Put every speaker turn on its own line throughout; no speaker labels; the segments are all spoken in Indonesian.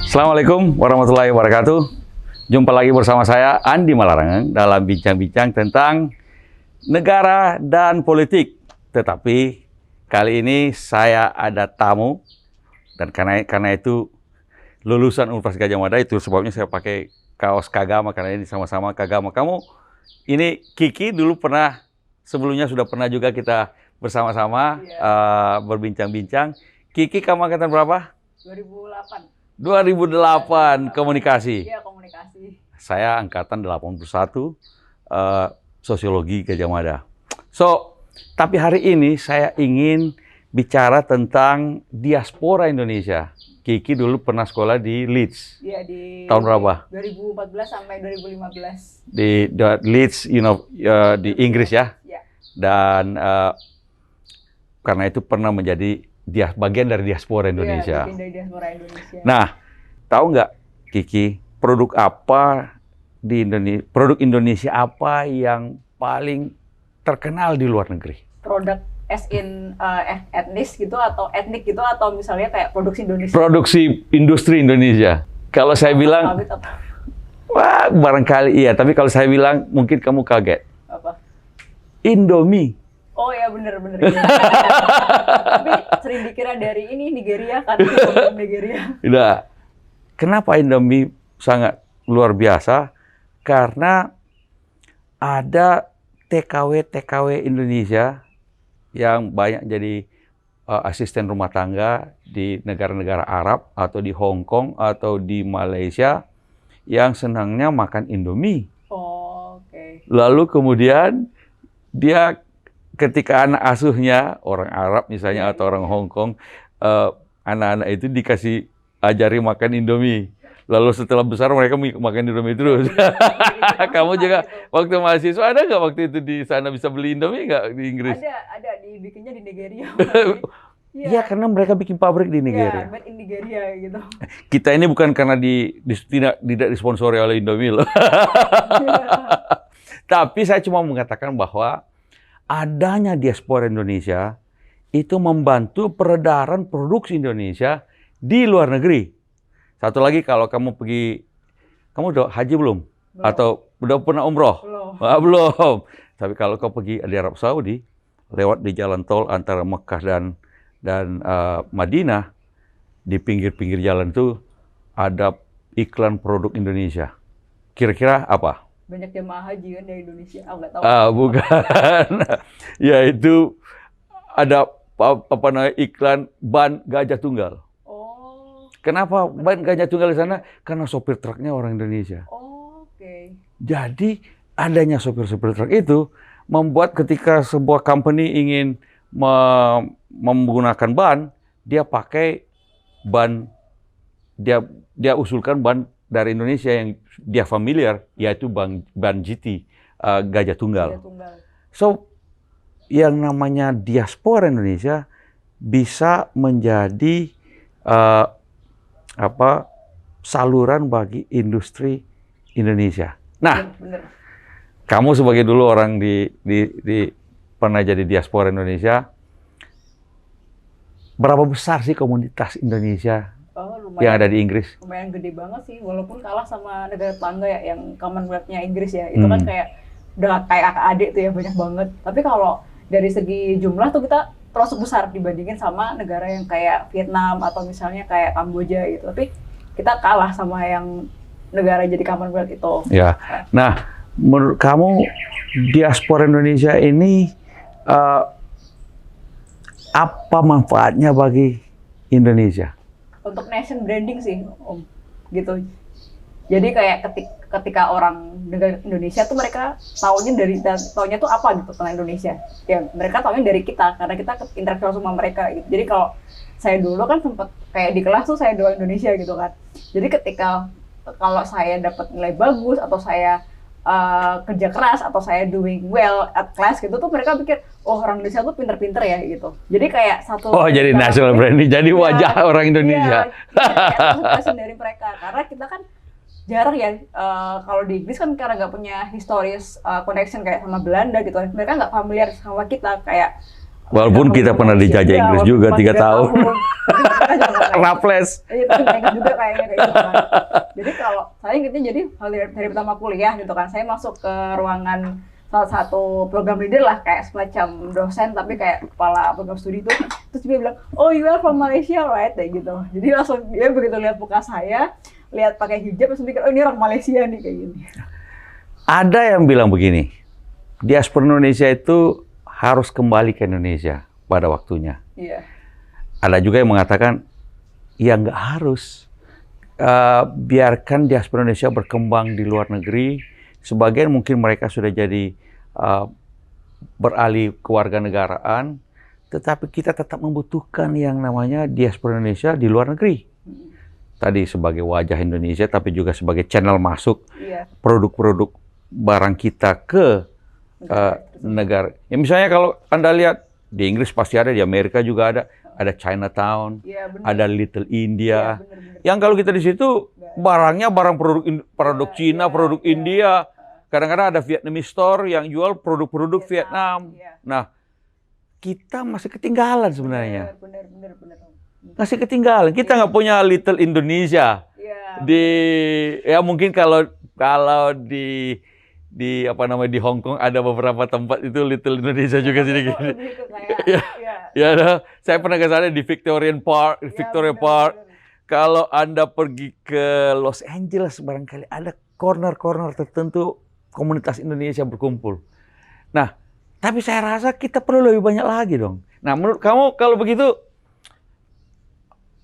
Assalamualaikum warahmatullahi wabarakatuh. Jumpa lagi bersama saya Andi Malarangeng dalam bincang-bincang tentang negara dan politik. Tetapi kali ini saya ada tamu dan karena itu lulusan Universitas Gadjah Mada, itu sebabnya saya pakai kaos Kagama karena ini sama-sama Kagama. Kamu ini Kiki dulu pernah sebelumnya sudah pernah juga kita bersama-sama berbincang-bincang. Kiki kamu angkatan berapa?
2008.
2008 komunikasi.
Iya, komunikasi.
Saya angkatan 81 sosiologi Gadjah Mada. So, tapi hari ini saya ingin bicara tentang diaspora Indonesia. Kiki dulu pernah sekolah di Leeds.
Iya, di
tahun berapa?
2014 sampai 2015.
Di Leeds, di Inggris ya.
Iya.
Dan karena itu pernah menjadi bagian dari diaspora Indonesia.
Iya, bagian dari diaspora Indonesia.
Nah, tahu nggak Kiki, produk apa di Indonesia, produk Indonesia apa yang paling terkenal di luar negeri?
Produk as in etnis gitu atau etnik gitu atau misalnya kayak produksi Indonesia?
Produksi industri Indonesia. Kalau saya bilang, wah barangkali iya, tapi kalau saya bilang mungkin kamu kaget.
Apa?
Indomie.
Oh ya, bener-bener. Tapi sering dikira dari ini Nigeria kan, Nigeria.
Nah, kenapa Indomie sangat luar biasa? Karena ada TKW Indonesia yang banyak jadi asisten rumah tangga di negara-negara Arab atau di Hong Kong atau di Malaysia yang senangnya makan Indomie.
Oh, oke.
Lalu kemudian dia ketika anak asuhnya orang Arab misalnya atau orang Hong Kong, anak-anak itu dikasih ajari makan Indomie. Lalu setelah besar mereka makan Indomie terus. Kamu juga waktu mahasiswa ada nggak waktu itu di sana bisa beli Indomie nggak di Inggris?
Ada dibikinnya di Nigeria.
Iya, karena mereka bikin pabrik di Nigeria.
Iya, made in Nigeria gitu.
Kita ini bukan karena tidak disponsori oleh Indomie loh. Tapi saya cuma mengatakan bahwa adanya diaspora Indonesia itu membantu peredaran produksi Indonesia di luar negeri. Satu lagi, kalau kamu pergi, kamu udah haji belum? Atau udah pernah umroh?
Belum.
Belum. Tapi kalau kau pergi di Arab Saudi, lewat di jalan tol antara Mekah dan Madinah, di pinggir-pinggir jalan itu ada iklan produk Indonesia. Kira-kira apa?
Banyak jemaah haji kan dari Indonesia. Nggak tahu.
Bukan. Yaitu ada apa namanya iklan ban gajah tunggal.
Oh.
Kenapa ban gajah tunggal di sana? Karena sopir truknya orang Indonesia.
Oh, oke.
Jadi adanya sopir-sopir truk itu membuat ketika sebuah company ingin menggunakan ban, dia pakai ban, dia usulkan ban dari Indonesia yang dia familiar, yaitu ban GT, Gajah Tunggal. So, yang namanya diaspora Indonesia bisa menjadi saluran bagi industri Indonesia. Nah,
bener.
Kamu sebagai dulu orang pernah jadi diaspora Indonesia, berapa besar sih komunitas Indonesia yang ada di Inggris?
Lumayan gede banget sih, walaupun kalah sama negara tetangga ya, yang Commonwealth-nya Inggris ya. Itu kan kayak udah kayak kakak adik tuh ya, banyak banget. Tapi kalau dari segi jumlah tuh kita termasuk besar dibandingin sama negara yang kayak Vietnam atau misalnya kayak Kamboja gitu. Tapi kita kalah sama yang negara jadi Commonwealth itu.
Ya. Nah, menurut kamu diaspora Indonesia ini apa manfaatnya bagi Indonesia?
Untuk nation branding sih, Om. Gitu. Jadi kayak ketika orang negara Indonesia tuh mereka taunya tuh apa gitu tentang Indonesia. Ya mereka taunya dari kita karena kita interaksi sama mereka gitu. Jadi kalau saya dulu kan sempat kayak di kelas tuh saya doang Indonesia gitu kan. Jadi ketika kalau saya dapat nilai bagus atau saya kerja keras atau saya doing well at class gitu tuh mereka pikir oh orang Indonesia tuh pinter-pinter ya gitu. Jadi kayak satu
jadi national branding, jadi wajah orang Indonesia.
Iya, dari mereka karena kita kan jarang ya kalau di Inggris kan karena nggak punya historis connection kayak sama Belanda gitu. Mereka nggak familiar sama kita kayak
Walaupun kita pernah dijajah
Iya,
Inggris
walaupun
juga
cuma
3
3
tahun.
Tapi mereka juga nggak kayak
Raples.
Iya, tapi mereka juga kayaknya kayak gitu kan. Jadi kalau saya ingetnya jadi dari pertama kuliah gitu kan, saya masuk ke ruangan salah satu program leader lah, kayak semacam dosen tapi kayak kepala program studi itu. Terus dia bilang, oh you are from Malaysia right? Kayak gitu. Jadi langsung dia begitu lihat muka saya, lihat pakai hijab, langsung pikir, oh ini orang Malaysia nih kayak gini.
Ada yang bilang begini, diaspora Indonesia itu harus kembali ke Indonesia pada waktunya.
Iya.
Ada juga yang mengatakan, ya nggak harus. Biarkan diaspora Indonesia berkembang di luar negeri. Sebagian mungkin mereka sudah jadi beralih kewarganegaraan, tetapi kita tetap membutuhkan yang namanya diaspora Indonesia di luar negeri. Tadi sebagai wajah Indonesia, tapi juga sebagai channel masuk produk-produk barang kita ke negara. Ya misalnya kalau Anda lihat di Inggris pasti ada, di Amerika juga ada Chinatown, ada Little India. Yang kalau kita di situ barangnya barang produk Cina, produk India. Kadang-kadang ada Vietnamese store yang jual produk-produk Vietnam. Nah, kita masih ketinggalan sebenarnya.
Benar.
Masih ketinggalan. Kita nggak punya Little Indonesia. Ya mungkin kalau di di Hong Kong ada beberapa tempat itu Little Indonesia juga sini gini. Saya pernah ke sana di Victoria Park. Kalau Anda pergi ke Los Angeles barangkali ada corner-corner tertentu komunitas Indonesia berkumpul. Nah, tapi saya rasa kita perlu lebih banyak lagi dong. Nah, menurut kamu kalau begitu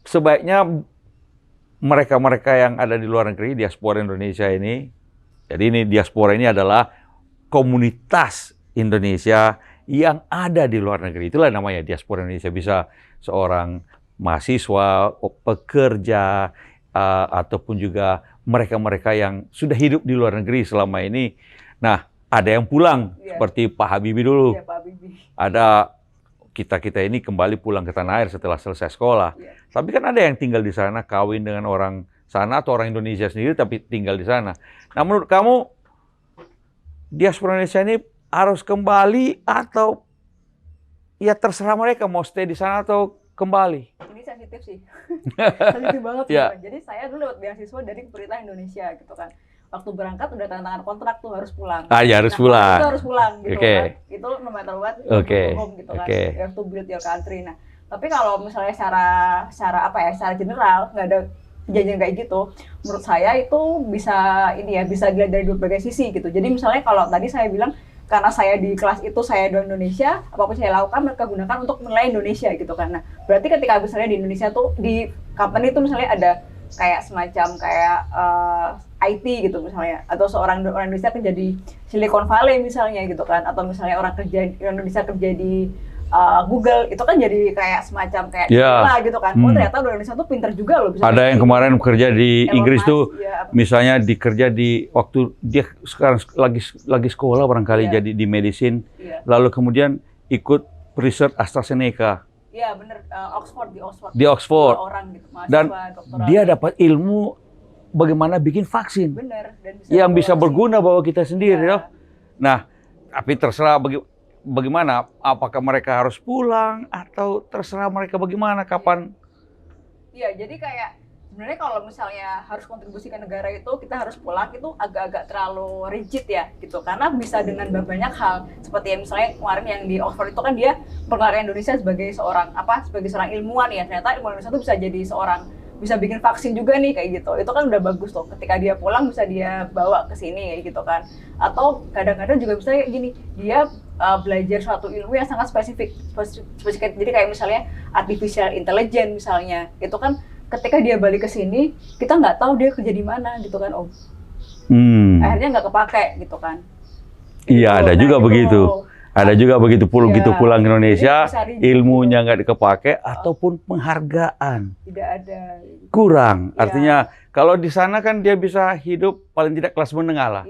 sebaiknya mereka-mereka yang ada di luar negeri, diaspora Indonesia ini, jadi ini diaspora ini adalah komunitas Indonesia yang ada di luar negeri. Itulah namanya diaspora Indonesia. Bisa seorang mahasiswa, pekerja, ataupun juga mereka-mereka yang sudah hidup di luar negeri selama ini. Nah, ada yang pulang, seperti Pak Habibie dulu. Ada kita ini kembali pulang ke tanah air setelah selesai sekolah. Tapi kan ada yang tinggal di sana, kawin dengan orang sana atau orang Indonesia sendiri tapi tinggal di sana. Nah, menurut kamu diaspora Indonesia ini harus kembali atau ya terserah mereka mau stay di sana atau kembali?
Ini sensitif sih. Sensitif banget sih. Jadi saya dulu dapat beasiswa dari pemerintah Indonesia gitu kan. Waktu berangkat udah tanda tangan kontrak tuh harus pulang.
Harus pulang.
Itu harus pulang gitu kan. Itu no matter what, home gitu kan. You have to build your country. Nah, tapi kalau misalnya secara general nggak ada kejadian kayak gitu, menurut saya itu bisa dilihat dari berbagai sisi gitu. Jadi misalnya kalau tadi saya bilang karena saya di kelas itu saya di Indonesia, apapun saya lakukan mereka gunakan untuk menilai Indonesia gitu kan. Nah, berarti ketika misalnya di Indonesia tuh di company itu misalnya ada kayak semacam IT gitu misalnya, atau orang Indonesia kerja di Silicon Valley misalnya gitu kan, atau misalnya orang Indonesia kerja di Google, itu kan jadi kayak semacam kayak gitu kan. Oh ternyata orang Indonesia tuh pinter juga loh.
Ada yang kemarin kerja di Inggris tuh, misalnya dikerja di waktu dia sekarang lagi sekolah barangkali jadi di medicine, lalu kemudian ikut research AstraZeneca.
Iya bener,
di Oxford.
Orang gitu,
dan dia dapat ilmu bagaimana bikin vaksin.
Bener. Dan
yang bisa berguna bahwa kita sendiri. Nah, tapi terserah bagaimana, apakah mereka harus pulang atau terserah mereka bagaimana, kapan?
Iya, jadi kayak sebenarnya kalau misalnya harus kontribusi ke negara itu kita harus pulang, itu agak-agak terlalu rigid ya gitu, karena bisa dengan banyak hal seperti yang misalnya kemarin yang di Oxford itu kan dia menghargai Indonesia sebagai seorang ilmuwan ya, ternyata ilmuwan Indonesia itu bisa bikin vaksin juga nih kayak gitu. Itu kan udah bagus tuh, ketika dia pulang bisa dia bawa ke sini kayak gitu kan. Atau kadang-kadang juga bisa kayak gini, dia belajar suatu ilmu yang sangat spesifik. Jadi kayak misalnya artificial intelligence misalnya, itu kan ketika dia balik ke sini, kita nggak tahu dia kerja di mana gitu kan Om. Akhirnya nggak kepake gitu kan.
Iya, ada juga begitu. Ada juga begitu pulang ke Indonesia, ilmunya nggak dikepake ataupun penghargaan
tidak ada.
Kurang. Artinya kalau di sana kan dia bisa hidup paling tidak kelas menengah lah.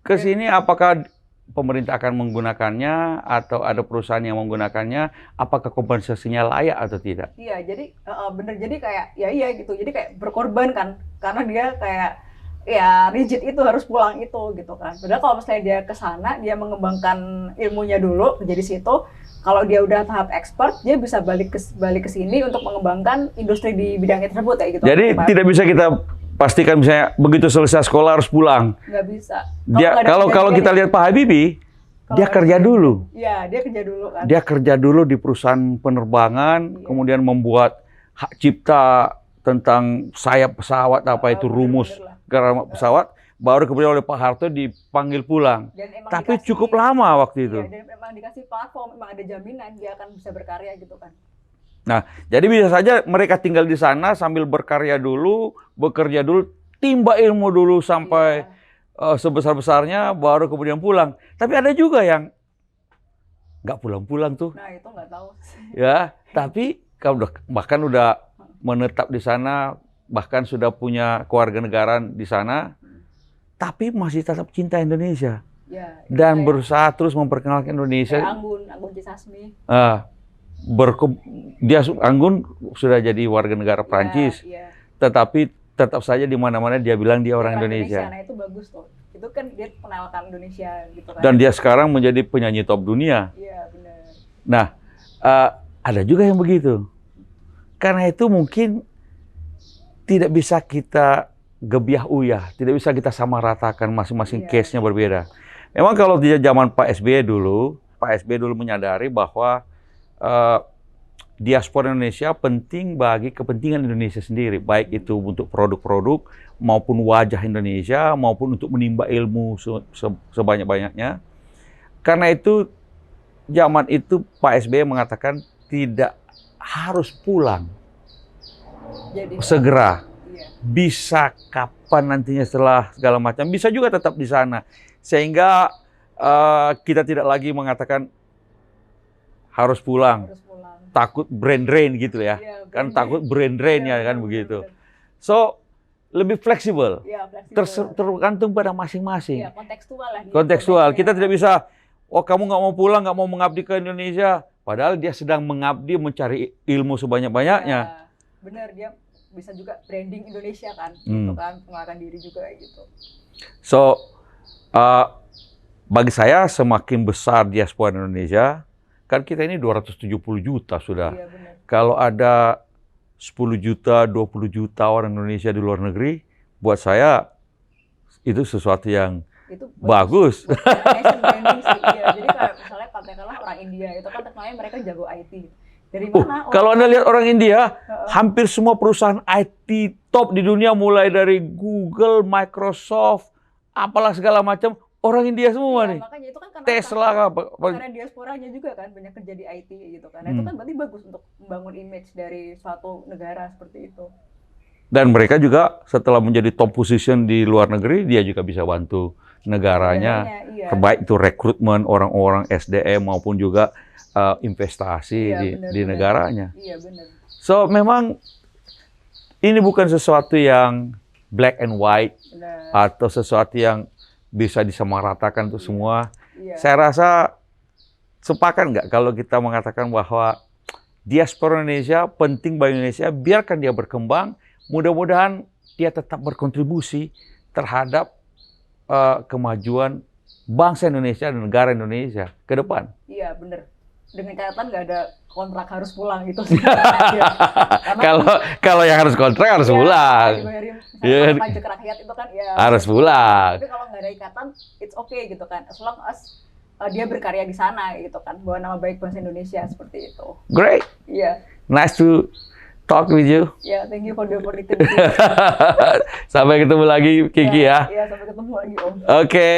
Ke sini apakah pemerintah akan menggunakannya atau ada perusahaan yang menggunakannya? Apakah kompensasinya layak atau tidak?
Iya, jadi bener, jadi kayak gitu. Jadi kayak berkorban kan, karena dia kayak ya rigid itu harus pulang itu gitu kan. Padahal kalau misalnya dia ke sana, dia mengembangkan ilmunya dulu jadi situ. Kalau dia udah tahap expert, dia bisa balik ke sini untuk mengembangkan industri di bidangnya tersebut ya gitu.
Jadi tidak bisa kita pastikan misalnya begitu selesai sekolah harus pulang.
Nggak bisa.
Dia kalau kita lihat Pak Habibie, dia kerja dulu.
Iya, dia kerja dulu kan.
Dia kerja dulu di perusahaan penerbangan, kemudian membuat hak cipta tentang sayap pesawat, itu rumus gerakan pesawat, baru kemudian oleh Pak Harto dipanggil pulang. Tapi cukup lama waktu itu.
Iya, dan memang dikasih platform, memang ada jaminan dia akan bisa berkarya gitu kan.
Nah, jadi bisa saja mereka tinggal di sana sambil berkarya dulu, bekerja dulu, timba ilmu dulu sampai sebesar-besarnya, baru kemudian pulang. Tapi ada juga yang nggak pulang-pulang tuh.
Nah, itu nggak tahu.
Ya, tapi bahkan udah menetap di sana, bahkan sudah punya kewarganegaraan di sana, tapi masih tetap cinta Indonesia.
Ya,
dan berusaha terus memperkenalkan Indonesia.
Anggun Cisasmi.
Anggun sudah jadi warga negara Prancis, tetapi tetap saja di mana-mana dia bilang dia orang Indonesia.
Nah, itu bagus tuh. Itu kan dia mengenalkan Indonesia gitu kan.
Dan dia sekarang menjadi penyanyi top dunia.
Iya, benar.
Nah, ada juga yang begitu. Karena itu mungkin tidak bisa kita gebiah uyah, tidak bisa kita samaratakan, masing-masing case-nya berbeda. Memang kalau di zaman Pak SBY dulu menyadari bahwa diaspora Indonesia penting bagi kepentingan Indonesia sendiri, baik itu untuk produk-produk maupun wajah Indonesia, maupun untuk menimba ilmu sebanyak-banyaknya. Karena itu zaman itu Pak SBY mengatakan tidak harus pulang segera. Bisa kapan nantinya setelah segala macam, bisa juga tetap di sana. Sehingga kita tidak lagi mengatakan harus pulang. Takut brain drain gitu ya. Kan takut brain drain ya kan begitu. So, lebih fleksibel. Tergantung pada masing-masing. Kontekstual. Kita tidak bisa, kamu nggak mau pulang, nggak mau mengabdi ke Indonesia. Padahal dia sedang mengabdi mencari ilmu sebanyak-banyaknya.
Benar, dia bisa juga branding Indonesia kan, gitu kan, mengenalkan diri juga gitu.
So, bagi saya semakin besar diaspora Indonesia, kan kita ini 270 juta sudah.
Iya,
kalau ada 10 juta, 20 juta orang Indonesia di luar negeri, buat saya itu sesuatu yang bagus.
Branding sih, ya. Jadi kayak misalnya katakanlah orang India, itu kan terkenalnya mereka jago IT. Dari mana?
Kalau Anda lihat orang India, hampir semua perusahaan IT top di dunia, mulai dari Google, Microsoft, apalah segala macam, orang India semua nih.
Makanya itu kan karena
Tesla,
karena diasporanya juga kan, banyak kerja di IT gitu kan. Nah, itu kan berarti bagus untuk membangun image dari suatu negara seperti itu.
Dan mereka juga setelah menjadi top position di luar negeri, dia juga bisa bantu negaranya, baik itu rekrutmen orang-orang SDM maupun juga investasi di negaranya.
Iya, benar.
So memang ini bukan sesuatu yang black and white atau sesuatu yang bisa disamaratakan untuk semua. Saya rasa sepakat nggak kalau kita mengatakan bahwa diaspora Indonesia penting bagi Indonesia, biarkan dia berkembang, mudah-mudahan dia tetap berkontribusi terhadap kemajuan bangsa Indonesia dan negara Indonesia ke depan.
Iya, benar. Dengan catatan nggak ada kontrak harus pulang gitu.
Kalau yang harus kontrak harus pulang.
Pajak rakyat itu kan ya
harus pulang.
Tapi kalau nggak ada ikatan, it's okay gitu kan. As long as dia berkarya di sana gitu kan, bawa nama baik bangsa Indonesia seperti itu.
Great.
Iya.
Nice to talk with you.
Ya, thank you for the opportunity.
Sampai ketemu lagi, Kiki ya.
Iya, sampai ketemu lagi, Om.
Oke.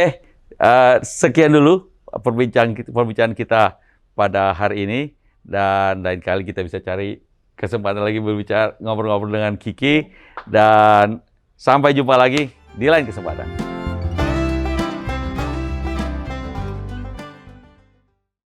Sekian dulu perbincangan kita pada hari ini, dan lain kali kita bisa cari kesempatan lagi berbicara, ngobrol-ngobrol dengan Kiki, dan sampai jumpa lagi di lain kesempatan.